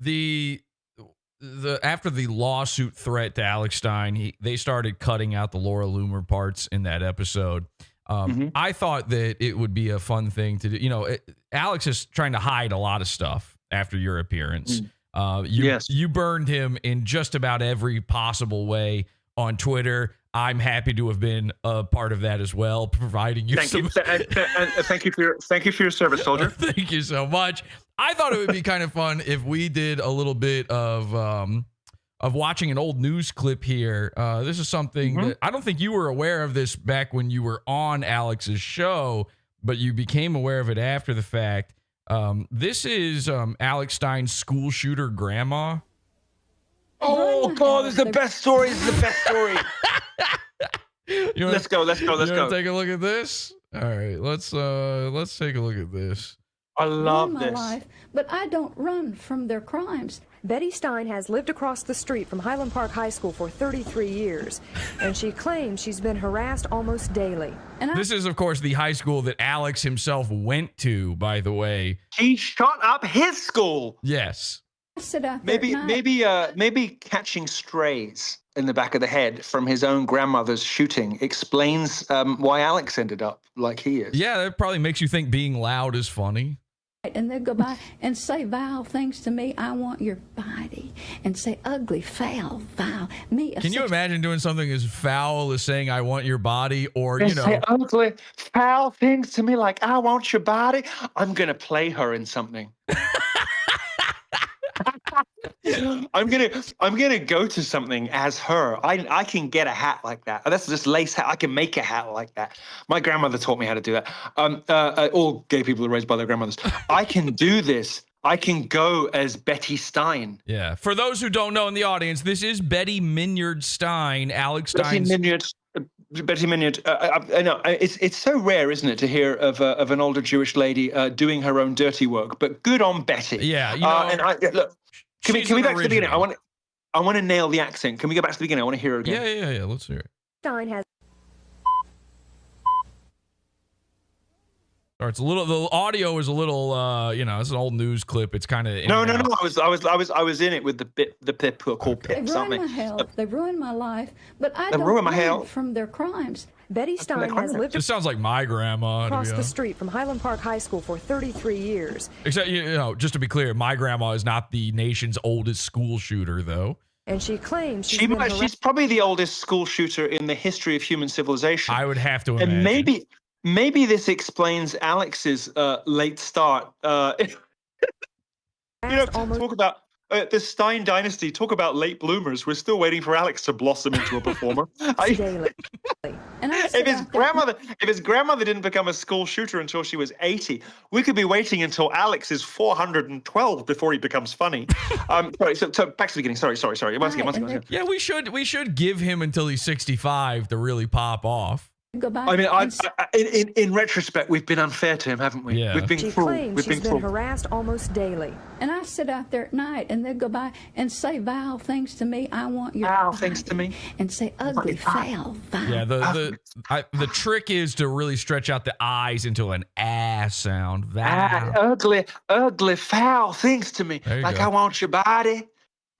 the after the lawsuit threat to Alex Stein, they started cutting out the Laura Loomer parts in that episode. I thought that it would be a fun thing to do. You know, Alex is trying to hide a lot of stuff after your appearance. You burned him in just about every possible way on Twitter. I'm happy to have been a part of that as well, providing you some. Thank you for your service, soldier. Thank you so much. I thought it would be kind of fun if we did a little bit of watching an old news clip here. This is something that I don't think you were aware of this back when you were on Alex's show, but you became aware of it after the fact. This is Alex Stein's school shooter grandma. Oh God, this is the best story. This is the best story. Let's go. Take a look at this. All right, let's take a look at this. I love this. Life, but I don't run from their crimes. Betty Stein has lived across the street from Highland Park High School for 33 years, and she claims she's been harassed almost daily. This is, of course, the high school that Alex himself went to, by the way. He shot up his school. Yes. Sit out there Maybe catching strays in the back of the head from his own grandmother's shooting explains why Alex ended up like he is. Yeah, that probably makes you think being loud is funny. And they'll go by and say vile things to me. I want your body. And say ugly, foul, vile. Can you imagine doing something as foul as saying I want your body, or they say ugly, foul things to me like I want your body? I'm gonna play her in something. I'm gonna go to something as her. I can get a hat like that. That's just lace hat. I can make a hat like that. My grandmother taught me how to do that. All gay people are raised by their grandmothers. I can do this. I can go as Betty Stein. Yeah. For those who don't know in the audience, this is Betty Minyard Stein, Alex Stein's. Betty Minyard. I know it's so rare, isn't it, to hear of an older Jewish lady doing her own dirty work? But good on Betty. Yeah. Look. Can we back to the beginning? I want to nail the accent. Can we go back to the beginning? I want to hear it again. Yeah. Let's hear it. Stein has. Or it's a little. The audio is a little. It's an old news clip. It's kind of. No. I was in it with the pip called pips. They've ruined my health. They've ruined my life. But I don't run from their crimes. Betty Stein has lived. This sounds like my grandma. Across the street from Highland Park High School for 33 years. Except, just to be clear, my grandma is not the nation's oldest school shooter, though. And she claims she's probably the oldest school shooter in the history of human civilization. I would have to imagine. And maybe this explains Alex's late start. Talk about the Stein dynasty. Talk about late bloomers. We're still waiting for Alex to blossom into a performer. If his grandmother didn't become a school shooter until she was 80, we could be waiting until Alex is 412 before he becomes funny. Sorry. So back to the beginning. Sorry. Once again. Yeah, we should give him until he's 65 to really pop off. Go back. I mean, in retrospect, we've been unfair to him, haven't we? Yeah. We've been cruel. We've been harassed almost daily. And I sit out there at night, and they'll go by and say vile things to me. I want your vile body. Things to me. And say ugly, foul, vile. Yeah, the trick is to really stretch out the eyes into an ass sound. Ugly, foul things to me. Like go. I want your body.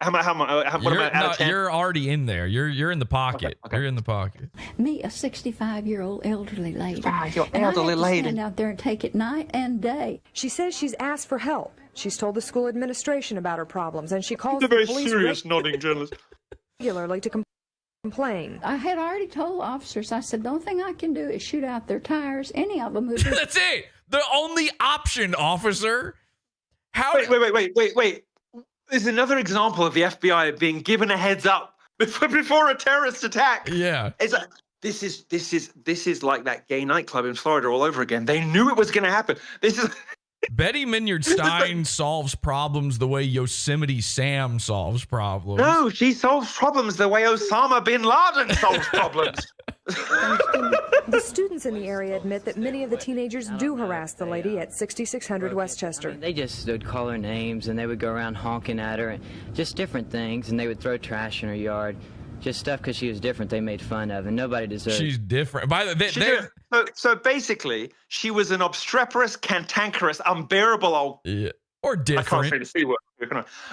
What am I out of 10? You're already in there. You're in the pocket. Okay. You're in the pocket. Me, a 65-year-old elderly lady. You're elderly lady. Stand out there and take it night and day. She says she's asked for help. She's told the school administration about her problems, and she calls the very serious nodding journalist regularly to complain. I had already told officers. I said the only thing I can do is shoot out their tires. Any of them who do. That's it. The only option, officer. Wait. There's another example of the FBI being given a heads up before a terrorist attack. Yeah. It's like, this is like that gay nightclub in Florida all over again. They knew it was going to happen. This is Betty Minyard Stein solves problems the way Yosemite Sam solves problems. No, she solves problems the way Osama bin Laden solves problems. The students in the area admit that many of the teenagers do harass the lady at 6600 Westchester. They just would call her names, and they would go around honking at her, and just different things, and they would throw trash in her yard. Just stuff because she was different they made fun of, and nobody deserved. She's different. By the way, so basically, she was an obstreperous, cantankerous, unbearable old... Yeah. Or different. I can't say the C word.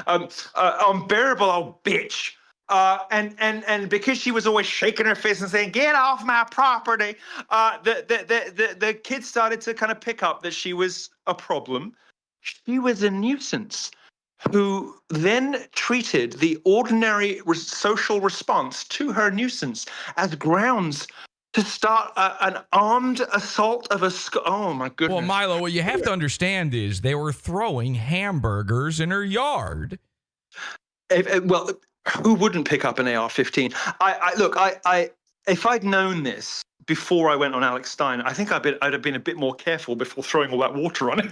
unbearable old bitch. And because she was always shaking her fist and saying, "Get off my property," the kids started to kind of pick up that she was a problem. She was a nuisance who then treated the ordinary social response to her nuisance as grounds to start an armed assault of a oh my goodness. Well, Milo, what you have to understand is they were throwing hamburgers in her yard. Well, who wouldn't pick up an AR-15? If I'd known this before I went on Alex Stein, I think I'd have been a bit more careful before throwing all that water on it.